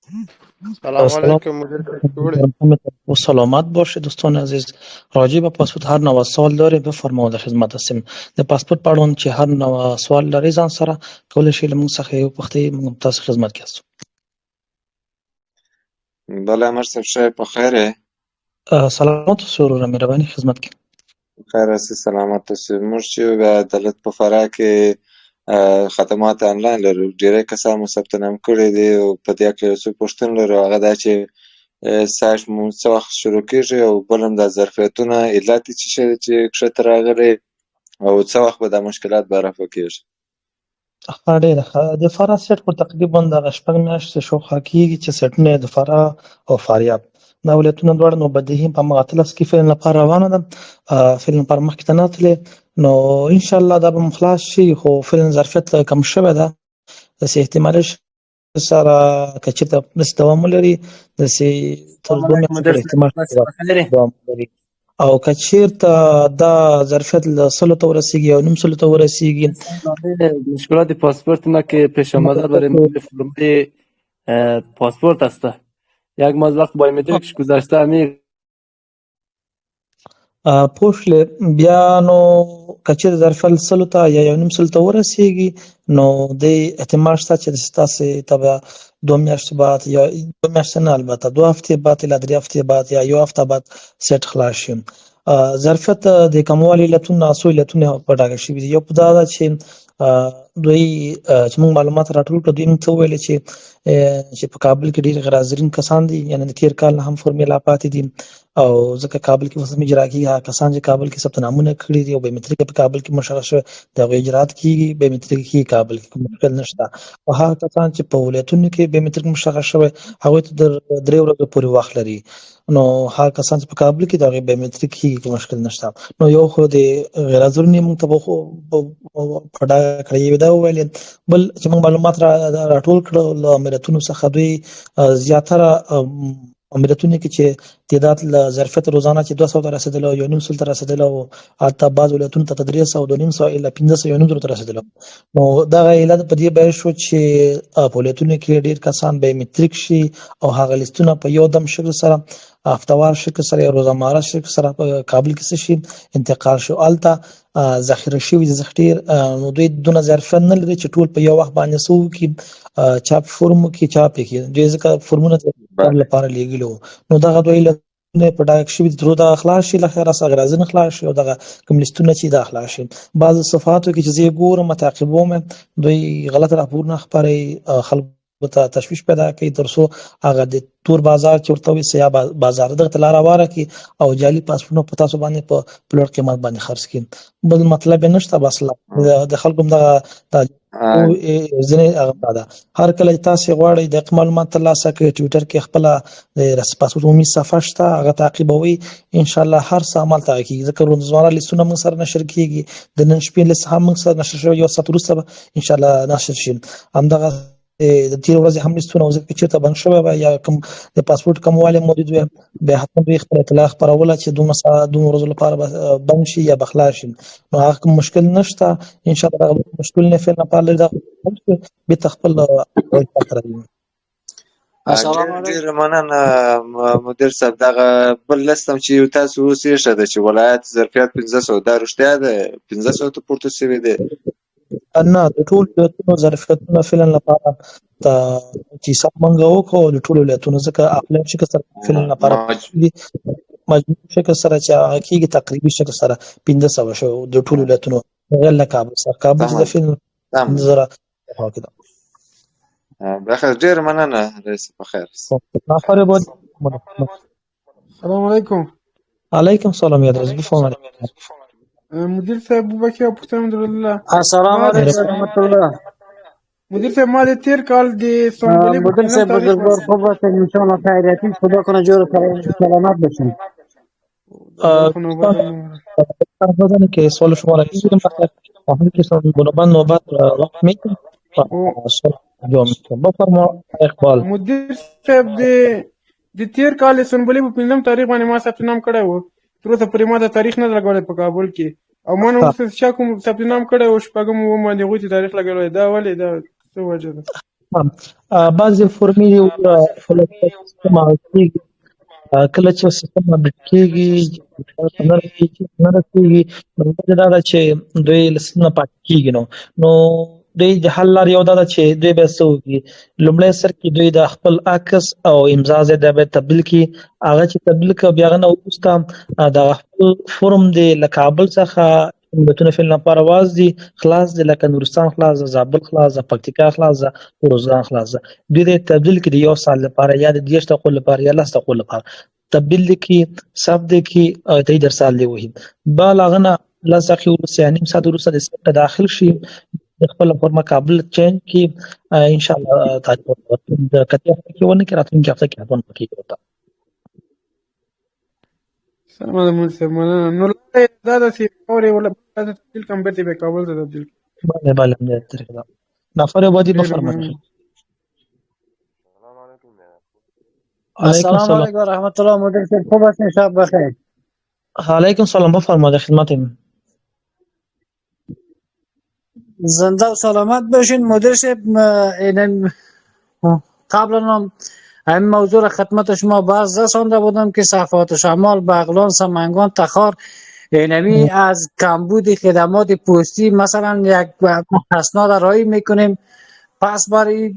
سلام سلام علیکم مدیر کشکوڑی. و سلامت باشید دوستان عزیز. راجع به پاسپورت هر نوع سوال داری بفرمایید، در خدمت هستیم. د پاسپورت پړوند چې هر نوع سوال لري ځان سره کولی شئ له موږ څخه یې وپوښتئ، موږ تاسو خدمت کې هستو. بله امیر صاحب شاید په خیره. سلامت اوسئ وروره، مهرباني خدمت کې. خیر هستي، سلامت اوسئ. موږ چې د دولت په فرع کې خدمات آنلاین لرو. ډېری کسان مو ثبت نام کړي دي او په دې هکله یو څه پوښتنې لرو. هغه دا چې سایټ مو څه وخت شروع کېږي او بل هم دا ظرفیتونه علت یې څه شی دی چې کښته راغلی او څه وخت به دا مشکلات به رفع کېږي. ډېره ښه. د فراه سیټ خو تقریبا دغه 6 میاشتې شاوخوا کېږي چې سیټونه یې د فراه او فاریاب دا ولایتونه دواړه نو بدیهي په همغه اتلس کې فعلا لپاره روانه ده. فعلا لپاره مخکې ته نه تللې، نو انشاءالله دا به هم خلاص شي، خو فعلا ظرفیت کم شوی ده. داسې احتمالي سره که چېرته داسې دوام ولري، داسې تر 2 میاشتو پورې احتمال شته دوام ولري. او که چېرته دا ظرفیت له 100 ته ورسیږي او 900 ته ورسیږي، مشکلات پاسپورت ما که پیش آمده برای مدل فرمای پاسپورت است. یک ماه از وقت بایومتریکش گذشته همین پوښلې بیا نو که چېرته ظرفیت 100 ته یا 900 ته ورسیږي، نو د احتمال شته چې ستاسې ته به 2 میاشتې بعد یا 2 میاشتې نه، البته 2 هفتې بعد یا 3 هفتې بعد یا 1 هفته بعد سیټ خلاص شي. ظرفیت د کموالي علتونه څو علتونه په ډاګه شوي دي. یو په دا ده چې دوی چې موږ معلومات راټول کړو، دوی موږ ته وویل چې په کابل کې ډېر غیر حاضرین کسان دي، یعنې د تېر کال نه هم فورمې لا پاتې دي، او ځکه کابل کې اوس هم اجرا کېږي. هغه کسان چې کابل کې ثبت نامونه کړي دي او بایومتریک په کابل کې مشخص شوی د هغوی اجرات کېږي، بایومتریک کېږي کابل کې، کوم مشکل نشته. او هغه کسان چې په ولایتونو کې بایومتریک مشخص شوی هغوی ته د 3 ورځو پورې وخت لري. نو هغه کسان چې په کابل کې د هغوی بایومتریک کېږي، کوم مشکل نشته. نو یو خو د غیر حاضرینو یې موږ ته په ډاګه کړی یې دا وویلې. بل چې موږ معلومات راټول کړل له امریتونو څخه، دوی زیاتره امریتونو کې چې تعداد له ظرفیت روزانه چې 200 ته رسېدلی او 900 ته رسېدلی او حتی بعض ولایتونو ته 300 او 250 الی 500 یا 900 ته رسېدلی. نو دغه علت په دې بیان شو چې په ولایتونو کې ډېر کسان بایومتریک شي او هغه لیستونه په یو دم شکل سره، هفتوار شکل سره یا روزمره شکل سره په کابل کې څه شي انتقال شو. هلته ذخیره شوي دي ډېر، نو دوی دونه ظرفیت نه لري چې ټول په یو وخت باندې څه وکړي، چاپ فورم وکړي، چاپ یې کړي. دوی ځکه فورمونه لپاره لیږلي وو. نو دغه دوی علتونه په ډاګه شوي دي، تر څو دغه خلاص شي له خیره څخه غرضونه خلاص شي او دغه کوم لیستونه چې دا خلاص شي. بعضو صفحاتو کې چې زه یې ګورم تعقیبوم، دوی غلط راپورونه خپروي، خلکو ته تشویش پیدا کوي، تر څو هغه د تور بازار چې ورته وایي سیاه بازار دغه ته لاره هواره کړي او جعلي پاسپورټونه په تاسو باندې په لوړ قیمت باندې خرڅ کړي. بل مطلب یې نشته. بس د خلکو همدغه ځینې هغه ده. هر کله چې تاسې غواړئ دقیق معلومات ترلاسه کړئ، ټویټر کې خپله د پاسپورټ عمومي صفحه شته، هغه تعقیبوئ. انشاءالله هر څه عملته کېږي، ځکه روزمره لیستونه موږ سره نشر کېږي. د نن شپې لیست هم موږ سره نشر شوی، 1 ساعت وروسته به انشاءالله نشر شي. همدغه د تېرې ورځې هم لیستونه او ځکه چېرته بند شوی وی یا کوم د پاسپورټ کموالی موجود وي، بیا حتما دوی خپله اطلاع خپروله چې 2 ورځو لپاره به بند شي یا به خلاص شي. نو هغه کوم مشکل نشته. انشاءالله دغه مشکل نه فعلا لپاره لري، دغه بېرته خپل ډېر مننه مدیر صاحب. دغه بل لیست هم چې تاسو اوس ایښی ده چې ولایت ظرفیت 500، دا رښتیا ده 500 ته پورته شوی دی؟ نه، د ټولو ولایتونو ظرفیتونه فعلا لپاره چې حساب موږ وکړو د ټولو ولایتونو، ځکه آفلاین شکل سره فعلا لپاره مجموعي شکل سره چې هغه کېږي تقریبي شکل سره 500 شو د ټولو ولایتونو غیر له کابل سره. کابل چې د فعلا 15,000 کې ده. بخیر، ډېر مننه رئیس. په خیر. السلام علیکم. علیکم السلام. یادرز بفرمایید. مدیر صاحب بوبکر پښتون درله. السلام علیکم ورحمت الله. مدیر صاحب ما د تیر کال د سنبلی مدیر صاحب بزرگوار خوب باشید، انشاءالله خیریتی، خدا کنه جور سلامت باشین. بدن که سوال شما را میگیرم وقتی که بنابرای نوبت وقت میکنم بفرما اقبال. مدیر صاحب د تیر کال سنبلی په 5 تاریخ باندې ما ثبت نام کړی و، تر اوسه پورې ما د تاریخ نه لګولی په کابل کې، او ما نه وروسته چا کوم ثبت نام کړی و 6 باندې هغوی ته تاریخ لګولی. دا ولې دا څه وجه ده؟ بعضې فورمې فلزات سیستم هغه کېږي کله چې سیستم اپډیټ کېږي نه رسېږي نو وجه دا ده چې دوی له سیستم نه پاتې کېږي نو دوی د حل لار یو دا ده چې دوی باید څه وکړي لومړی سر کې دوی د خپل عکس او امضا ځای دا باید تبدیل کړي هغه چې تبدیل کړه بیا هغه نه وروسته دغه خپل فورم دی له کابل څخه ملتونه فعل لپاره واز دي خلاص دي لکه نورستان خلاص ده زابل خلاص ده پکتیکا خلاص ده روزګان خلاص ده دوی د تبدیل کړي یو سال لپاره یا د 10 دقیقو لپاره یا 10 دقیقو لپاره تبدیل دي کی ثبت دي کی ته در سال دی وهي بالغنا لاسخي ورسې نیم ساعت وروسته د سیټ داخل شي خپل فورمه کابل چینج کی ان شاء الله تاسو د کتیا کې ونه کې راتلونکي هفته کې هتون پکې وتا سلام عليكم سلام نو دا د سی اوري ولا تبدیل کم برتي به کابل ته تبدیل باندې باندې طریقه نفر باندې بفرمایي السلام علیکم و رحمت الله مدیر صاحب خوب هستین شب بخیر علیکم سلام بفرمایید خدمتم زنده و سلامت باشین مدیر صاحب قبلا هم موضوع را خدمت شما باز رسانده بودم که صفحات شمال بغلان سمنگان تخار اینمی از کمبود خدمات پستی مثلا یک اسناد رایی میکنیم پس برای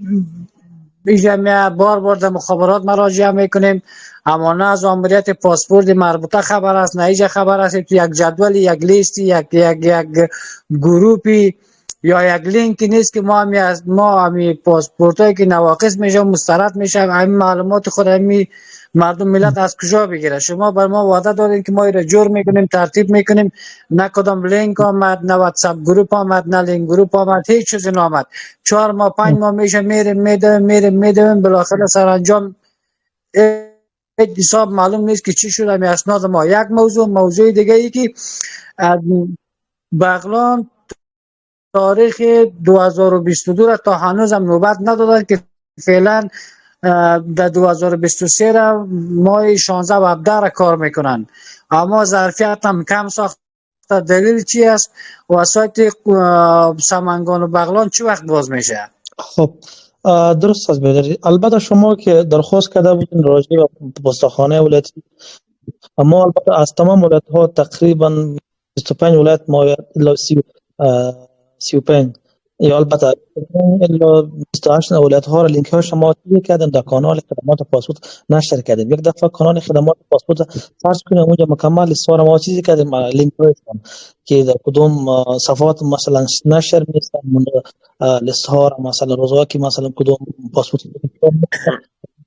جمعه بار در مخابرات مراجعه میکنیم اما نه از آمریت پاسپورت مربوطه خبر است نه ایجا خبر است که یک جدول یک لیستی یک گروپی یا یک لینکی نیست که ما همی پاسپورتایی که نواقص میشه مسترد میشه همین معلومات خود همین مردم ملت از کجا بگیره شما بر ما وعده دادین که ما ایره جور میکنیم ترتیب میکنیم نه کدام لینک آمد نه واتساپ گروپ آمد نه لینک گروپ آمد هیچ چیزی نامد 4 ماه 5 ماه میشه میدویم بالاخره سرانجام حساب معلوم نیست که چی شده می اسناد ما یک موضوع دیگه ای که بغلان تاریخ 2022 را تا هنوز هم نوبت ندادن که فعلا در 2023 را ماه 16 و 17 را کار میکنن اما ظرفیت هم کم ساخته دلیل چی است و سایت سمنگان و بغلان چی وقت باز میشه خب درست است بیادر البته شما که درخواست کرده بودین راجع به پستخانه ولایتی ما البته از تمام ولایت ها تقریبا 25 ولایت ما الا 35 یا البته الا 28 ولایت ها را لینک ها شما تیه کردیم در کانال خدمات پاسپورت نشر کردیم یک دفعه کانال خدمات پاسپورت سرچ کنیم اونجا مکمل سوار ما چیزی کردیم لینک ها که در کدوم صفحات مثلا نشر میستن لیست ها مثلا روزها که مثلا کدوم پاسپورت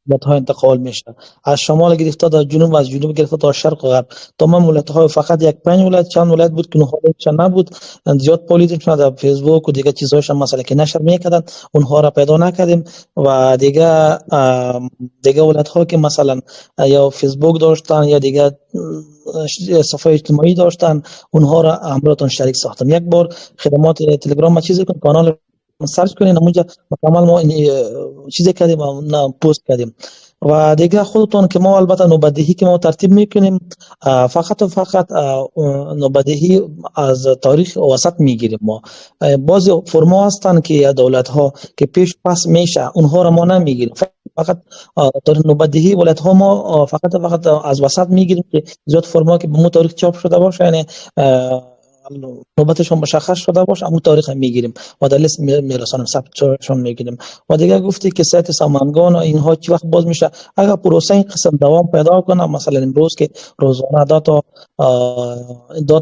ولایت‌ها انتقال میشه از شمال گرفته تا جنوب از جنوب گرفته تا شرق و غرب تمام ولایت‌ها فقط یک 5 ولایت چند ولایت بود که نهایتش نبود زیاد پولیدیم در فیسبوک و دیگه چیزهاش مثلا که نشر میکردن اونها را پیدا نکردیم و دیگه ولایت‌ها که مثلا یا فیسبوک داشتن یا دیگه صفحه اجتماعی داشتن اونها را همراهتون شریک ساختم یک بار خدمات تلگرام ما چیزی کن کانال سرچ کنین اونجا مکمل ما چیزی کردیم و پست کردیم و دیگه خودتون که ما البته نوبدهی که ما ترتیب میکنیم فقط نوبدهی از تاریخ وسط میگیریم ما بعضی فرما هستن که دولت ها که پیش پس میشه اونها را ما نمیگیریم فقط نوبدهی ولایت ها ما فقط از وسط میگیریم که زیاد فرما که به مو تاریخ چاپ شده باشه یعنی نوبتشون مشخص شده باشه همون تاریخ هم میگیریم و در لیست میرسانیم ثبتشون میگیریم و دیگه گفتی که سایت سمنگان و اینها چی وقت باز میشه اگر پروسه این قسم دوام پیدا کنه مثلا امروز که روزانه داتا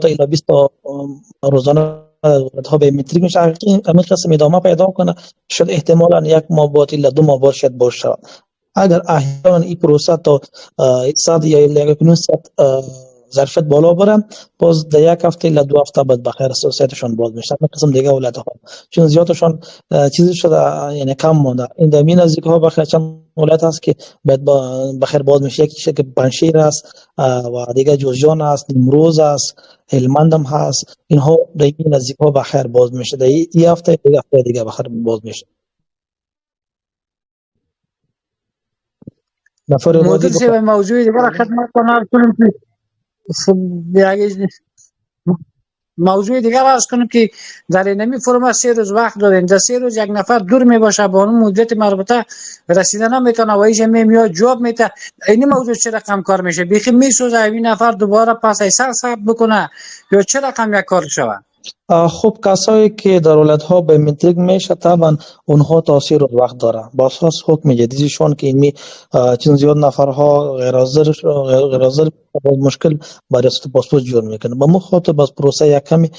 الی 20 روزانه ها بیومتریک میشه همین قسم ادامه پیدا کنه شاید احتمالا یک ماه بعد الی 2 ماه بعد شاید باشه اگر احیانا این پروسه تا 100 یا 100 ظرفیت بالا بره باز در یک هفته الی 2 هفته بعد بخیر سایتشون باز میشه قسم دیگه ولایت ها چون زیادشون چیزی شده یعنی کم مونده این در مین نزدیک ها بخیر چند ولایت هست که بعد بخیر باز میشه یکیش که پنشیر است و دیگه جوزجان است نیمروز است هلمند هم هست اینها در مین نزدیک ها بخیر باز میشه در این هفته دیگه بخیر باز میشه مدیر سی و موضوعی دیگه را خدمت کنم موضوع دیگر عرض کنم که در اینمی فرم 3 روز وقت دادیم، در 3 روز یک نفر دور می باشه با اون مدت مربوطه رسیدن هم میتونه و ایش میاد جواب میده. این موضوع چه رقم کار میشه؟ بیخی میسوزه این نفر دوباره پس ایسا ثبت بکنه یا چه رقم یک کار شود؟ خب کسایی که در ولایت‌ها بیومتریک میشه طبعا اونها تا 3 روز وقت داره با اساس حکم جدیدشون که این چون زیاد نفرها غیر حاضر باز مشکل برای ریاست پاسپورت جور میکنه با مخاطب باز پروسه یک کمی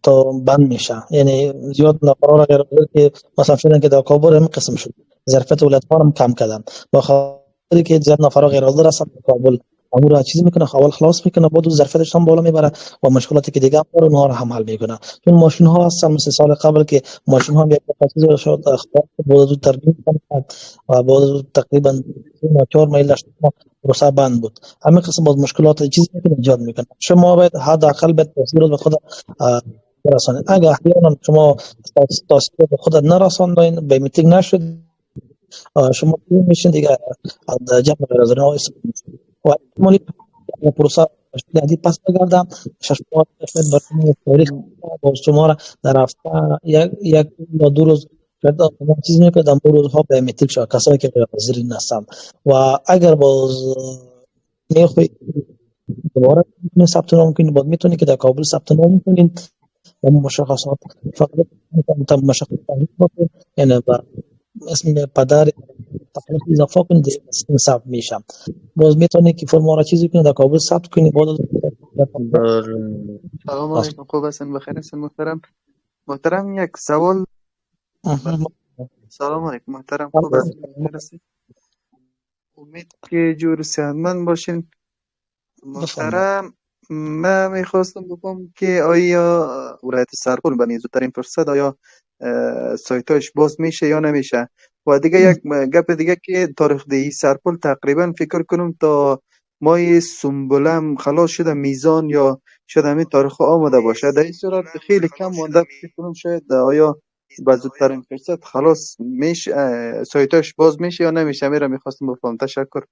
تا بند میشه، یعنی زیاد نفرها را غیر حاضر که مثلا فعلا که در کابل هم قسم شد ظرفیت ولایت‌ها هم کم کردن با خاطر که زیاد نفرها غیر حاضر هستن در کابل امور را چیز میکنه اول خلاص میکنه بعد ظرفیتش هم بالا میبره و مشکلاتی که دیگه هم داره اونها رو هم حل میکنه. چون ماشین ها هستن مثل سال قبل که ماشین ها یک چیز رو شد اخبار بود ترمیم کنه و بود تقریبا 4 میل پروسه بند بود. همین قسم باز مشکلات چیزی که ایجاد میکنه. شما باید حداقل به تصویر به خود برسانید. اگر احیانا شما تصویر به خود نرساندین به میتینگ نشد شما میشین دیگه از جمع غیر ها استفاده می‌کنید و احتمالی پروسه بعدی پس بگردم شش ماه شاید برای تاریخ با شما را در هفته یک یا 2 روز شاید چیز میکنه در 2 روزها به میتیک شد کسایی که غیر حاضر هستند و اگر باز میخواهید دوباره میتونید ثبت نام کنید بعد میتونید که در کابل ثبت نام کنید و مشخصات فقط مشخصات بکنید یعنی با اسم پدر تقریبا اضافه کنید اسم ثبت میشم باز میتونید که فرم را چیزی کنید در کابل ثبت کنید بعد سلام علیکم، خوب هستین؟ بخیر هستین محترم؟ محترم یک سوال. سلام علیکم محترم، خوب هستین؟ بخیر هستین؟ امید که جور صحتمند باشین. محترم من میخواستم بگم که آیا ولایت سرپل به زودترین فرصت آیا سایتاش باز میشه یا نمیشه؟ و دیگه یک گپ دیگه که تاریخ دهی سرپل تقریبا فکر کنم تا ماه سنبولم خلاص شده میزان یا شاید همین تاریخ آمده باشه. در این صورت خیلی کم مونده، فکر کنم شاید آیا به زودترین فرصت خلاص میشه سایتاش باز میشه یا نمیشه؟ میرم میخواستم بفهم. تشکر.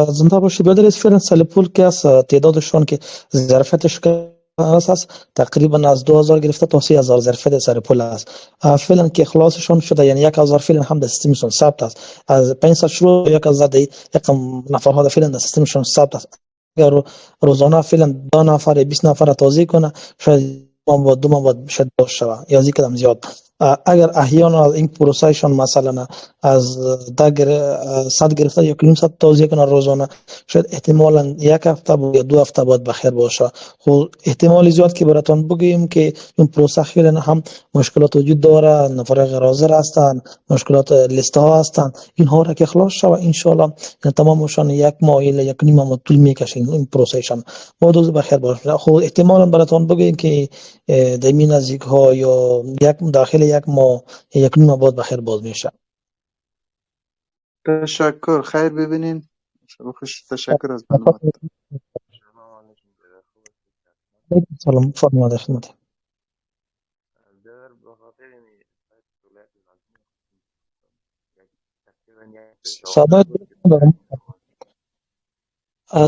زنده باشی بیادر فعلا سلپول که از تعدادشون که ظرفیتش که است تقریبا از 2000 گرفته تا 3000 ظرفیت سرپول است. فعلا که خلاصشون شده یعنی 1000 فعلا هم در سیستمشون ثبت است. از 500 شروع 1000 یکم نفرها فعلا در سیستمشون ثبت است. اگر روزانه فعلا 2 نفر 20 نفر توزیع کنه شاید ما دو ما شاید باشه یا زیاد زیاد. اگر احیانا این پروسهشون مثلا از 100 گرفته یا 500 توزیع کنه روزانه شاید احتمالاً یک هفته یا 2 هفته بعد بخیر باشه. خب احتمال زیاد که براتون بگیم که این پروسه خیلی هم مشکلات وجود داره، نفر غیر حاضر هستن، مشکلات لیست ها هستن، اینها را که خلاص شود ان شاء الله تمامشان 1 ماه الی 1.5 ماه طول میکشه این پروسهشون بعد بخیر باشه. خب احتمالاً براتون بگیم که در این نزدیک ها یا داخل 1 ماه 1.5 ماه بعد بخیر باز میشه. تشکر. خیر ببینین. شب خوش. تشکر از برنامه. سلام فرماده خدمت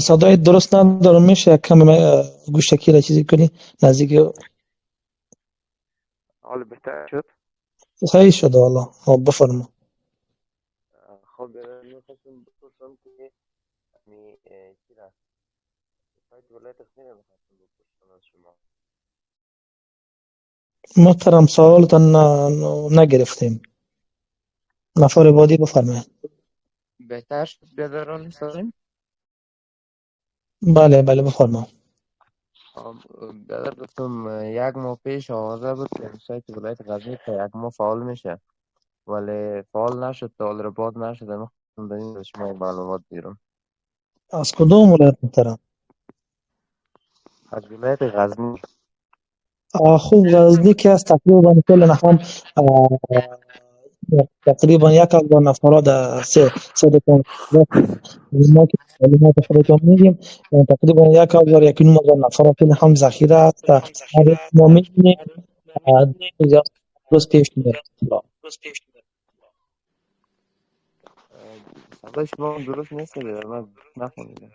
صدای درست ندارم میشه کم گوشکی را چیزی کنی نزدیک حال بهتر شد؟ صحیح شده والله. خب بفرما. خب میخواستم بپرسم که یعنی چی را سایت ولایت خیلی میخواستم بپرسم از شما. محترم سوالتان نگرفتیم. نفر بعدی بفرمایید. بهتر شد بیادران سالم؟ بله بفرما. خب بیادر گفتم 1 ماه پیش آغازه بود که سایت ولایت غزنی تا 1 ماه فعال میشه ولی فعال نشد تا حال بعد نشده. میخواستم به این از شما معلومات بگیرم. از کدوم ولایت محترم؟ از ولایت غزنی. خوب غزنی که از تقریبا کل هم تقریبا 1000 نفر در سه دکان ما که معلومات خودتون میگیم تقریبا 1000 1.5 نفر کل هم ذخیره است. ما میگیم روز پیش میره. صدای شما درست نیست بیادر، من نفهمیدم.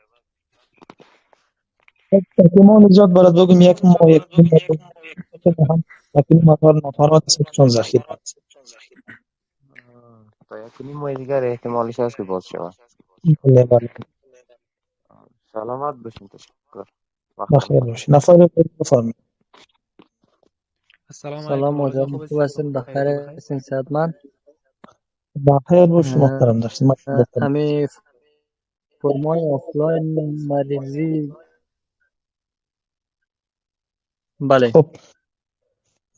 احتمال زیاد باید بگم یک ماه یک نیم ماه هم اکنون نفرات چون ذخیره تا یک نیم ماه دیگر احتمالش هست که باز شود. بله بله سلامت باشین. تشکر. وقت بخیر بخیر. باشی نفر بعدی بفرمایید. السلام سلام علیکم آرزو مجدد خوب خوب هستی؟ هستین خیرت و بخیر بخیر. هستین صحتمند. بخیر باشی محترم در خدمت هستم. امی فرمای آفلاین مریضی. بله خب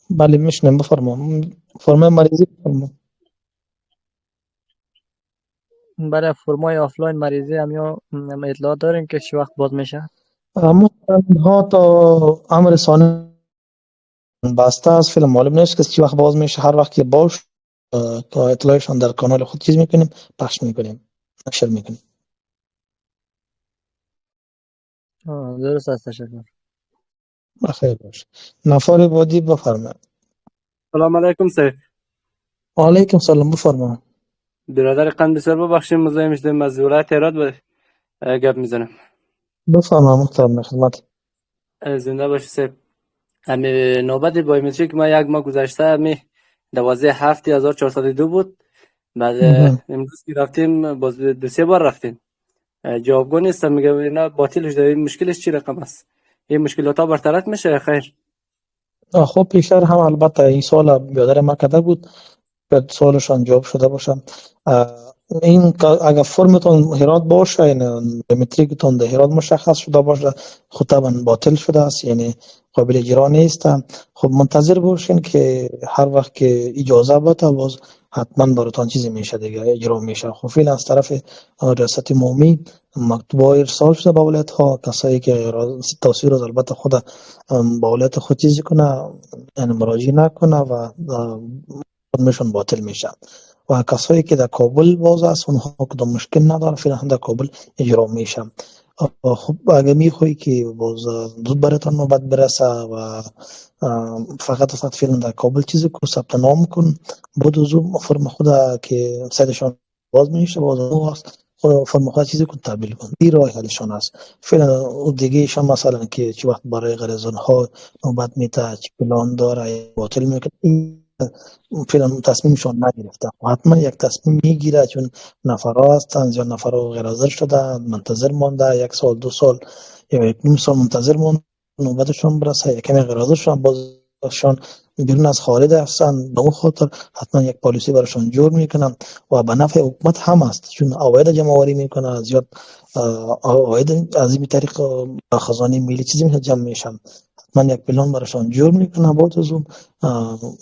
بله میشنم بفرمایید فرمای مریضی بفرمایید. برای فرمای آفلاین مریضی هم اطلاع دارین که چی وقت باز میشه؟ اما ها تا امر ثانی بسته است فیلم معلوم نیست که چی وقت باز میشه هر وقت که باش تا اطلاعشان در کانال خود چیز میکنیم پخش میکنیم نشر میکنیم. درست است تشکر. بخیر باش نفر بعدی بفرمایید. سلام علیکم سید. علیکم سلام بفرمایید. برادر قند بسیار ببخشید مزاحم شدم از ولایت هرات گپ میزنم. بفرمایید محترم در خدمت. زنده باشی سید. امی نوبت بایومتری که ما یک ماه گذشته امی 12/7/1402 بود. بعد امروز که رفتیم باز دو سه بار رفتیم جوابگو نیست. میگه اینا باطل شده. این مشکلش چی رقم است؟ این مشکلات ها برطرف میشه یا خیر؟ خب پیشتر هم البته این سال بیادر ما کده بود بعد سوالشان جواب شده باشم. این اگر فرمتون هرات باشه این بiometricتون در هرات مشخص شده باشه خود طبعا باطل شده است یعنی قابل اجرا نیست. خب منتظر باشین که هر وقت که اجازه بده باز حتما براتون چیزی میشه دیگه اجرا میشه. خب فعلا از طرف ریاست عمومی مکتوب ارسال شده به ولایت ها کسایی که توصیه روز البته خود با ولایت خود چیزی کنه یعنی مراجعه نکنه و فرمشون باطل میشه و کسایی که در کابل باز است اونها کدام مشکل نداره فعلا هم در کابل اجرا میشه. خب اگه میخوایی که باز زود براتون نوبت برسه و فقط فعلا در کابل چیزی که ثبت نام کن بود زود فرم خود که سایتشان باز میشه باز اون وقت فرم خود چیزی که تحویل کن این راه حلشان است. فعلا اون دیگه شان مثلا که چه وقت برای غرض ها نوبت میته چه پلان داره باطل میکنه فعلا تصمیمشون نگرفتن و حتما یک تصمیم میگیره چون نفرها هستند یا نفرها غیر حاضر شده منتظر مانده 1 سال 2 سال یا 1 نیم سال منتظر مانده نوبتشون برسه یا کمی غیر حاضر شدن بازشان بیرون از خارج هستند به اون خاطر حتما یک پالیسی براشون جور میکنن و به نفع حکومت هم است چون عواید جمع آوری میکنه زیاد عواید از این طریق خزانه ملی چیزی میشه جمع میشن. من یک پلان براشون جور میکنم بعد از اون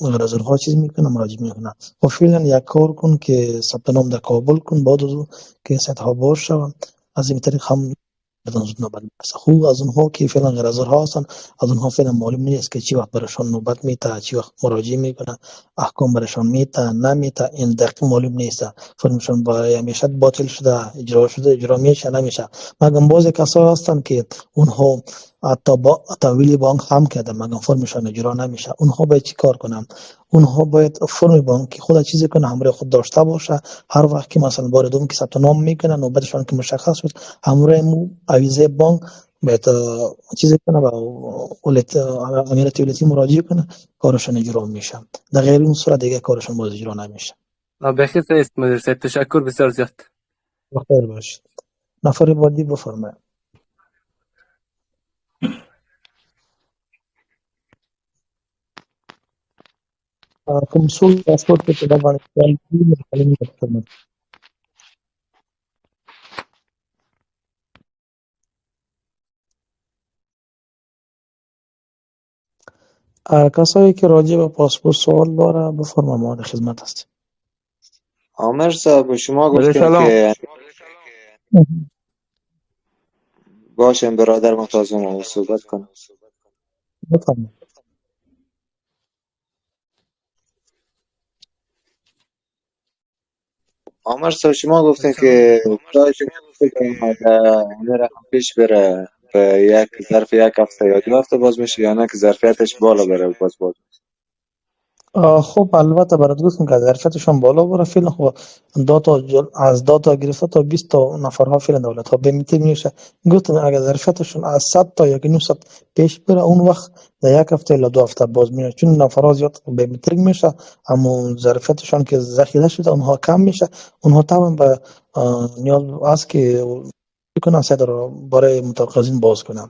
غرضها چیز میکنم مراجعه میکنم و فعلا یک کار کن که ثبت نام در کابل کن بعد از اون که سطح ها باز شوم از این طریق هم بدون زود نوبت برسه. خوب از اونها که فعلا غرضها هستن از اونها فعلا معلوم نیست که چی وقت براشون نوبت میته چی وقت مراجعه میکنه احکام براشون میته نمیته این دقیق معلوم نیست فرمشون با همیشه باطل شده اجرا شده اجرا میشه نمیشه مگم باز کسا هستن که اونها حتی با تحویل بانک هم کرده مگم فرمشان اجرا نمیشه اونها باید چی کار کنم اونها باید فرم بانکی خود چیزی کنه همراه خود داشته باشه هر وقت که مثلا بار دوم که ثبت نام میکنه نوبتشون که مشخص شد همراه عویزه بانک باید چیزی کنه و امیرت ولایتی مراجعه کنه کارشون اجرا میشه در غیر اون صورت دیگه کارشون باز اجرا نمیشه. بخیر سید مدیر سید. تشکر بسیار زیاد. بخیر باشید. نفر بعدی بفرمایید. کنسول پاسپورت په دغه افغانستان کې متکلم خدمت کسایی که راجع به پاسپورت سوال داره بفرما ما در خدمت هستیم. عامر صاحب شما بله گفتین سلام. که باشین برادر محتاظم رو صحبت کنم. بفرما. عامر صاحب شما بله گفتین سلام. که خدایشون همه رقم پیش بره به ظرف یک هفته یا 2 هفته باز میشه یا نه که ظرفیتش بالا بره باز. خب البته برات گفتم که ظرفیتشان بالا بره فعلا. خب از داتا گرفته تا 20 تا نفرها فعلا دولت ها به میتر میشه. گفتم اگر ظرفیتشون از 100 تا 1.5 پیش بره، اون وقت در یک هفته الا 2 هفته باز میشه، چون نفرها زیاد به میتر میشه، اما ظرفیتشان که ذخیره شده اونها کم میشه. اونها طبعا به نیاز است که بکنن صدر رو برای متقاضین باز کنن.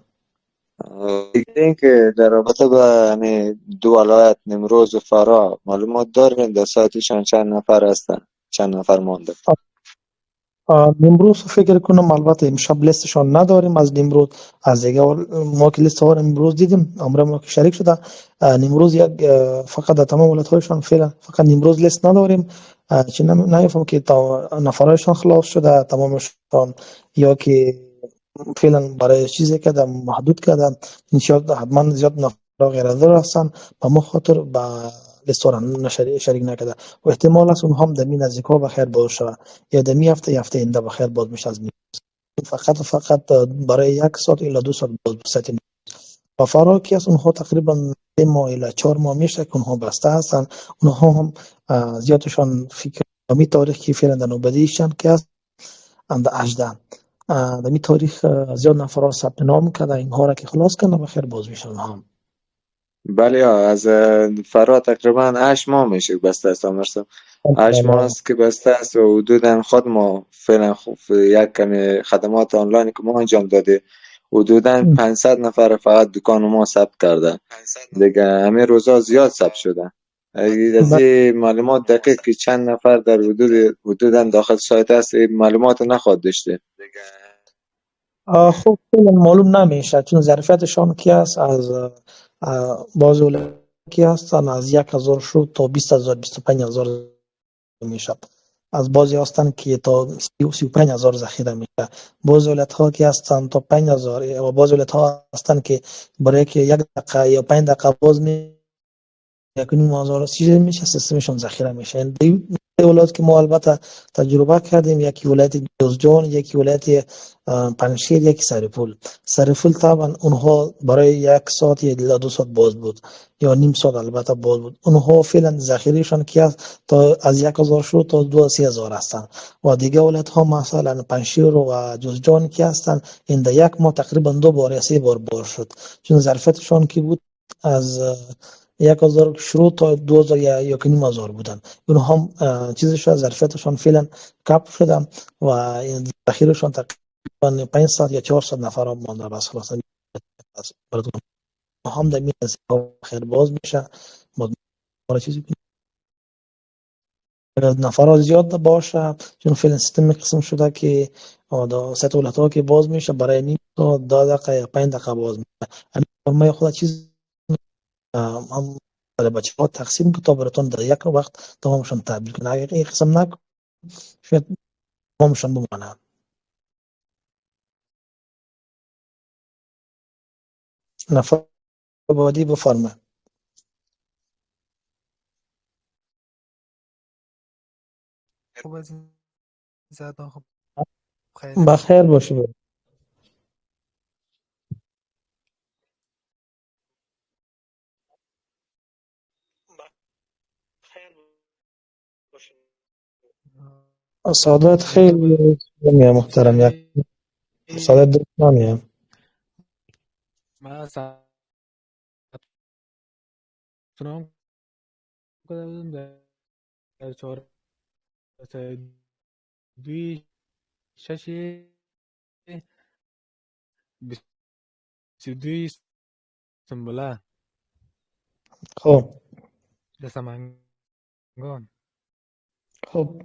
دیگه اینکه در رابطه با همین دو ولایت نمروز و فرا معلومات دارین در سایتشان چند نفر هستن، چند نفر مانده؟ امروز فکر کنم البته امشب لیستشان نداریم از نمروز. از دیگه ما که لیست ها رو امروز دیدیم، امر ما که شریک شده نمروز یک فقط در تمام ولایت هایشان فعلا فقط نمروز لیست نداریم. چون نمیفهم که تا نفرایشان خلاص شده تمامشان، یا که فعلا برای چیزی که محدود کردن. انشاءالله حتما زیاد نفر غیر از هستن، به ما خاطر به رستوران شریک نکرده و احتمال است اونها هم در این نزدیک ها بخیر باز شود، یا در می هفته هفته اینده بخیر باز میشه. از می فقط برای 1 ساعت الی 2 ساعت باز بسته. و فرا که از اونها تقریبا 3 ماه الی 4 ماه میشه که اونها بسته هستن. اونها هم زیادشان فکر می تاریخ که فعلا در نوبدیشن که است اند 18 در می تاریخ زیاد نفرها ثبت نام کرده، اینها را که خلاص کنه بخیر باز میشن هم. بله از فرا تقریبا 8 ماه میشه بسته است. امرسا 8 ماه است که بسته است و حدودا خود ما فعلا یک کمی خدمات آنلاین که ما انجام داده حدودا 500 نفر فقط دکان ما ثبت کرده. دیگه همه روزا زیاد ثبت شده. از این معلومات دقیق که چند نفر در حدودا داخل سایت است معلومات نخواد داشته. خب فعلا معلوم نمیشه، چون ظرفیتشان کی است. از بعض ولایت کی هستن از 1000 شد تا 20000 25000 میشه. از بعضی هستن که تا 35000 ذخیره میشه. بعض ولایت ها که هستن تا 5000 و بعض ولایت ها هستن که برای که 1 دقیقه یا 5 دقیقه باز می یکنیم آزار چیزی میشه، سیستمشون ذخیره میشه. این ولایت که ما البته تجربه کردیم، یکی ولایت جوزجان، یکی ولایت پنجشیر، یکی سرپل طبعا اونها برای 1 ساعت یا 2 ساعت باز بود، یا نیم ساعت البته باز بود. اونها فعلا ذخیرهشان که است تا از 1000 شد تا 2000 هستن. و دیگه ولایت ها مثلا پنجشیر و جوزجان که هستن این در 1 ماه تقریبا 2 بار یا 3 بار باز شد، چون ظرفیتشان که بود از 1000 شروع تا 2000 یا 1500 بودن. اونها هم چیزش ظرفیتشان فعلا کپ شدن و ذخیرشان تقریبا 500 یا 400 نفر هم مانده. بس خلاص هم در میز خیر باز میشه. ما چیزی نفر زیاد باشه، چون فعلا سیستم قسم شده که سه ولایت ها که باز میشه برای نیم تا 10 دقیقه یا 5 دقیقه باز میشه. ما خود چیز هم برای بچه ها تقسیم که تا براتون در یک وقت تمامشان تبدیل کنه. اگر این قسم نکن شاید تمامشان بمانه. نفر بعدی بفرمه. خوب از این زد خب خیر. بخیر باشی. سعادت خیلی محترم. یک سعادت دوستانیم. من سلام کردم در 4 6 22 سنبله خب در سمنگان. خب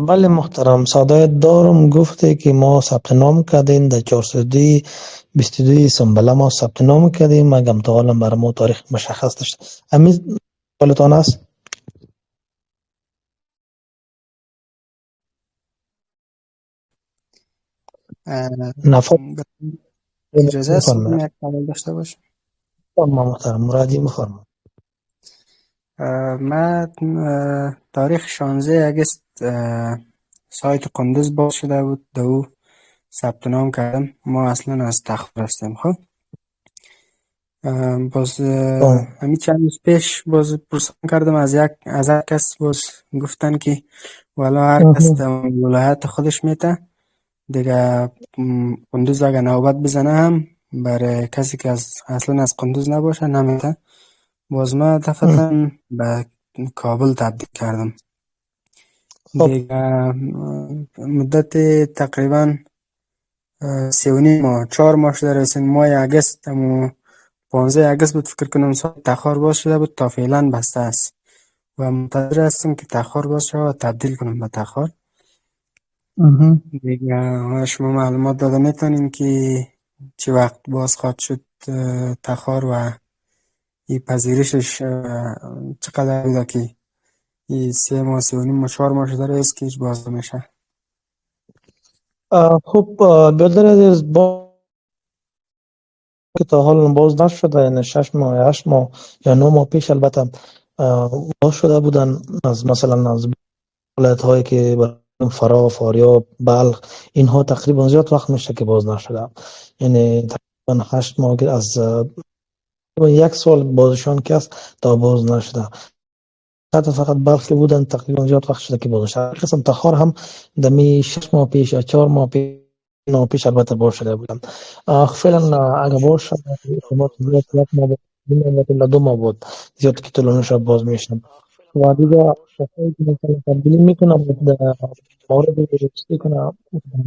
بله محترم، صدایت دارم. گفته که ما ثبت نام کردیم در 422 سنبله ما ثبت نام کردیم، مگم تا حالا برای ما تاریخ مشخص داشته. امید حالتان است؟ نفر اجازه است یک سوال داشته باشم؟ محترم مرادی بفرمایید. من تاریخ 16 اگست سایت قندوز باز شده بود. دو ثبت نام کردم. ما اصلا از تخار هستیم. خب باز همین چند روز پیش باز پرسان کردم از هر کس، باز گفتن که والا هر کس در ولایت خودش میته دیگه. قندوز اگه نوبت بزنه هم برای کسی که اصلا از قندوز نباشه نمیته. باز ما دفعتا به کابل تبدیل کردم دیگه. مدت تقریبا 3.5 ماه 4 ماه شده رسیم. ماه اگست 15 اگست بود فکر کنم تخار باز شده بود، تا فعلا بسته است و منتظر هستم که تخار باز شده و تبدیل کنم به تخار دیگه. شما معلومات داده میتونین که چه وقت باز خواهد شد تخار و این پذیرشش چقدر بوده که این 3 ماه 3.5 ماه 4 ماه شده است که باز میشه. خب برادر عزیز، با که تا حال باز نشده، یعنی 6 ماه 8 ماه یا 9 ماه پیش البته باز شده بودن از مثلا از ولایت هایی که فرا، فاریاب، بلخ، اینها تقریبا زیاد وقت میشه که باز نشده. یعنی تقریبا 8 ماه از 1 سال بازشان که است تا باز نشده. حتی فقط بلخ بودن تقریبا زیاد وقت شده که باز شده. قسم تخار هم دمی 6 ماه پیش یا 4 ماه پیش البته باز شده بودن. فعلا اگه باز شده احتمال زیاد 1 ماه بود 2 ماه بود زیاد که طولانی شد باز میشن و دیگه شخصی که مثلا تبدیل میکنم در مورد رجستی کنم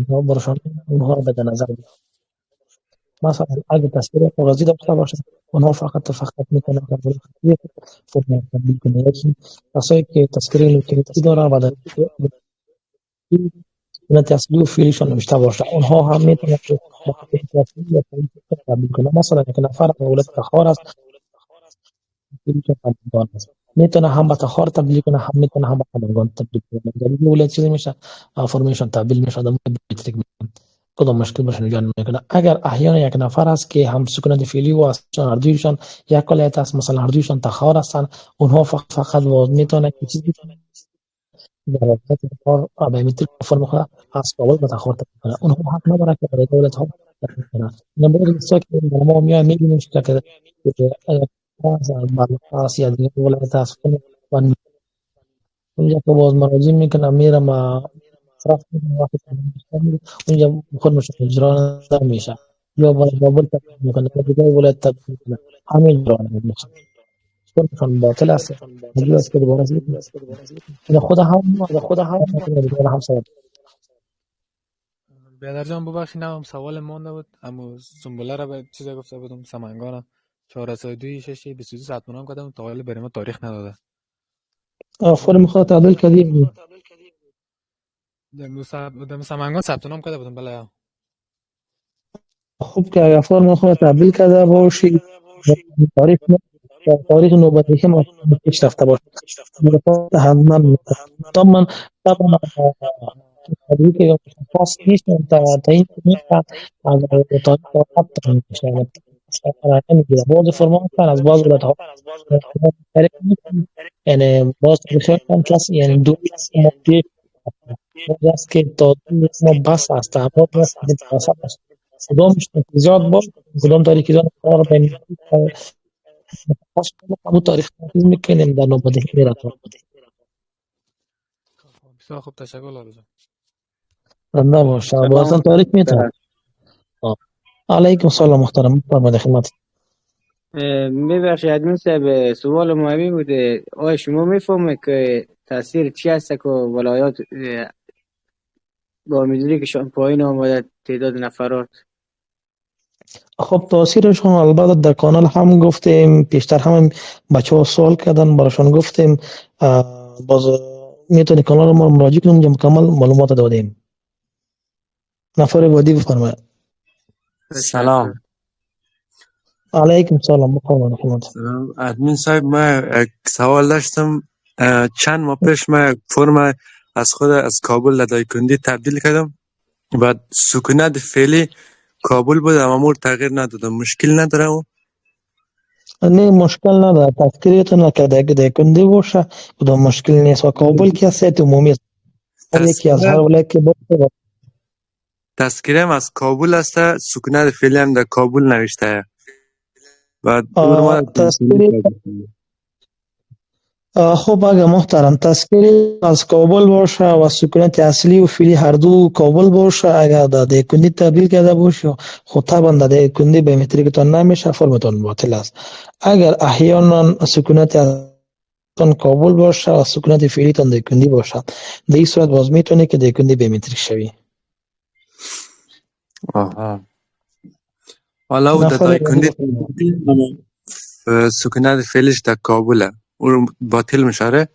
برشان اونها رو به نظر بگیرم. مثلا اگه تصویر کاغذی داشته باشه اونها فقط میتونن تبدیل خطی فرم تبدیل کنه. یکی کسایی که تذکره الکترونیکی داره و در سنت اصلی و فعلیشان نوشته باشه اونها هم میتونن تبدیل کنه. مثلا یک نفر ولایت تخار است میتونه هم به تخار تبدیل کنه، هم میتونه هم به سمنگان تبدیل کنه. در این ولایت چیزی میشه فرمیشن تبدیل میشه در بیتریک میکنه. کدام مشکل باشه نجان میکنه. اگر احیانا یک نفر است که هم سکونت فعلی و اصلا هر دویشان یک ولایت است، مثلا هر دویشان تخار هستن، اونها فقط میتونه که چیزی در ولایت تخار به بیتریک فرم خود از کابل به تخار تبدیل کنه. اونها حق نداره که برای دولت ها تبدیل کنه. نمونه که ما میبینیم که از یا دیگه ولایت است اونجا که باز مراجعه میکنم میرم صرف اونجا خود مشکل اجرا نمیشه یا بابل تبدیل میکنه دیگه ولایت تبدیل میکنه همین اجرا نمیشه چون باطل است. مجبور است که دوباره خود هم سبب. بیادر جان ببخشید نام سوال مانده بود اما سنبله را به چیز گفته بودم سمنگان 402 6 22 ثبت نام کردم تا حالا برای ما تاریخ نداده. فرم خود تعدیل کردیم در سمنگان ثبت نام کرده بودم. بله خوب که اگر فرم خود تعدیل کرده باشی تاریخ نوبتی که ما پیش رفته باشه حتما طبعا تاریخ که خاص نیست تا این میشه از تاریخ خط میشه نمیگیره باز فرمان کن از باز ولایت ها یعنی باز تاریخ هم کسی یعنی دو مدیر است که تا ما بس است اما بس است کدامش زیاد باش کدام تاریخی زیاد کار بین همون تاریخ تحفیظ میکنیم در نوبتی میره. بسیار خوب تشکر لازم نه باشه بازم تاریخ میتونه. علیکم سلام محترم فرمایید خدمت. ببخشید ادمین صاحب سوال مهمی بوده. آیا شما میفهمید که تاثیر چی هست که ولایات با میدونی که پایین آمده تعداد نفرات؟ خب تاثیرشون البته در کانال هم گفتیم پیشتر هم بچه ها سوال کردن براشون گفتیم باز میتونی کانال رو ما مراجعه کنیم اونجا مکمل معلومات دادیم. نفر بعدی بفرمایید. سلام. علیکم سلام بفرمایید. ادمین صاحب من یک سوال داشتم. چند ماه پیش من فرم از خود از کابل لدایکندی تبدیل کردم و سکونت فعلی کابل بود اما مور تغییر ندادم. مشکل نداره او؟ نه مشکل نداره. تذکریتون که دایکندی باشه کدام مشکل نیست و کابل که سیت عمومی است یکی از هر ولایت که باشه تذکره هم از کابل است، سکونت فعلی هم در کابل نوشته و دور ما تذکره خب اگه محترم تذکره از کابل باشه و سکونت اصلی و فعلی هر دو کابل باشه، اگر در دیکندی تبدیل کرده باشه خود طبعا در دیکندی بیومتریکتان نمیشه، فرمتان باطل است. اگر احیانا سکونت تان کابل باشه و سکونت فعلی تان دیکندی باشه، در این صورت باز میتونه که دیکندی بیومتریک شوی. آها. حالا او در دیکندی سکونت فعلیش در کابله، او باطل میشه؟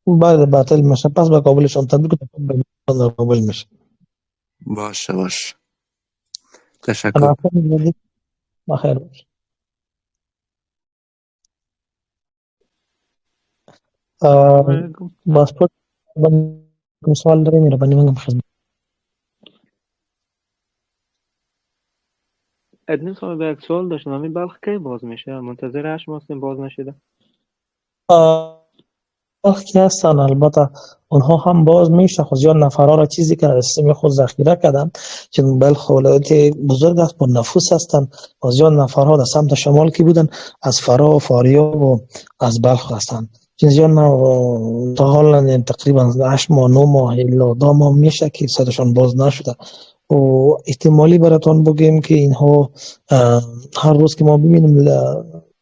بعد باطل میشه، پس با کابلشان تبدیل کنه در کابل میشه. باشه تشکر. بخیر باش. پاسپورت سوال داریم مهربانی منم خدمت. ادمین صاحب یک سوال داشتم، همین بلخ کی باز میشه؟ منتظر 8 ماه باز نشده. بلخ که هستن البته اونها هم باز میشه، خود زیاد نفرها را چیزی که در سیستم خود ذخیره کردن، چون بلخ ولایت بزرگ است با نفوس هستن و زیاد نفرها در سمت شمال که بودن از فرا و فاریاب و از بلخ هستن، چون زیاد تا حالا تقریبا 8 ماه 9 ماه الا 10 ماه میشه که صدشان باز نشده و احتمالی براتون بگیم که اینها هر روز که ما ببینیم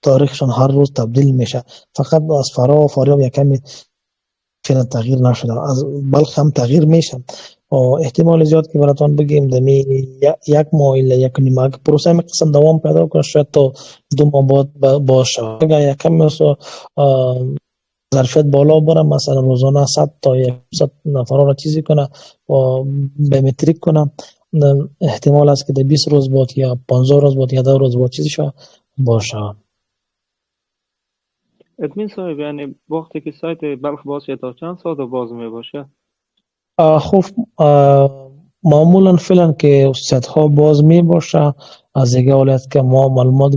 تاریخشان هر روز تبدیل میشه، فقط از فرا و فاریاب یکمی فعلا تغییر نشده، از بلخ هم تغییر میشه و احتمال زیاد که براتون بگیم دمی 1 ماه الا 1.5 ماه پروسه می قسم دوام پیدا کنه، شاید تا 2 ماه بعد باشه. اگر یکم ظرفیت بالا بره، مثلا روزانه 100 تا 100 نفر را چیزی کنه و بیومتریک کنه، احتمال است که در 20 روز بعد یا 15 روز بعد یا 10 روز بعد چیزی باشه. ادمین صاحب یعنی وقتی که سایت بلخ باز شد تا چند ساعت باز می باشه؟ خب معمولا فعلا که سایت ها باز می باشه، از دیگه ولایت که ما معلومات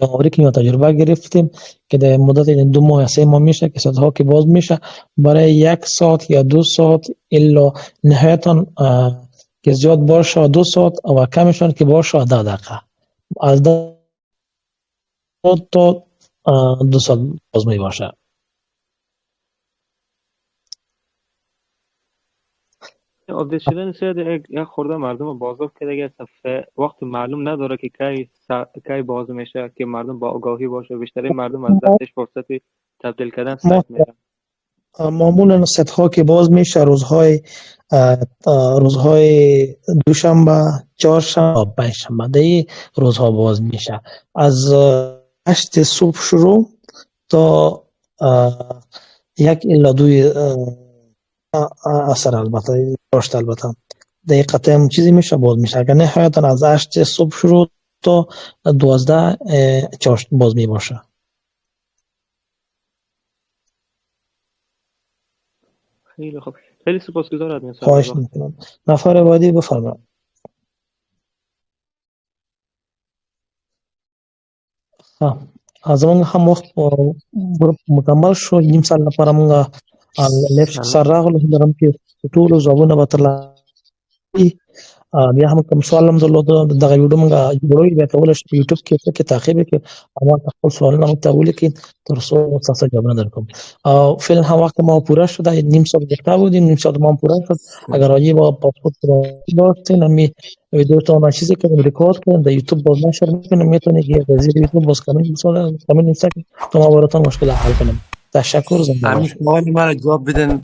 امریکی یا تجربه گرفتیم که در مدت 2 ماه یا 3 ماه میشه که سایت ها که باز میشه برای 1 ساعت یا 2 ساعت الا نهایتا که زیاد باشه 2 ساعت و کمشان که باشه 10 دقیقه، از 10 تا 2 ساعت باز می باشه. آپدیت شدن سایت یک خورده مردم بازار که دیگه وقت معلوم نداره که کی باز میشه که مردم با آگاهی باشه، بیشتر مردم از دستش فرصتی تبدیل کردن سایت میرن. معمولا سایت ها که باز میشه روزهای دوشنبه، چهارشنبه و پنجشنبه، در روزها باز میشه، از 8 صبح شروع تا 1 الا 2 عصر، البته داشت البته دقیقه هم چیزی میشه باز میشه. اگر نهایتا از 8 صبح شروع تا 12 چاشت باز می باشه. خیلی خوب، خیلی سپاسگزارم. خواهش میکنم. نفر بعدی بفرمایید. از اون هم وقت مکمل شو، نیم سال لپاره مونږ لیفت سر راغلو، دارم چې ټول ځوابونه به ترلاسه بیا هم کوم سوال هم درلود دغه ویډیو مونږ جوړوي، بیا کولی شئ په یوټیوب کې څه تعقیب کړئ او ما ته خپل سوالونه ورته ولیکئ تر څو ستاسو ځوابونه درکړم. او فعلا هم وخت ما پوره شد، نیم ساعت بیشتر بودیم، نیم ساعت ما پوره شد. اگر راجع به پاسپورت داشتین امی ویدیو چیزی که ریکورد کردن در یوتیوب باز نشر میکنم، میتونید که در زیر یوتیوب باز کامنت نوشته تا ما براتون مشکل حل کنم. تشکر. زنده باشید. همین سوال مرا جواب بدن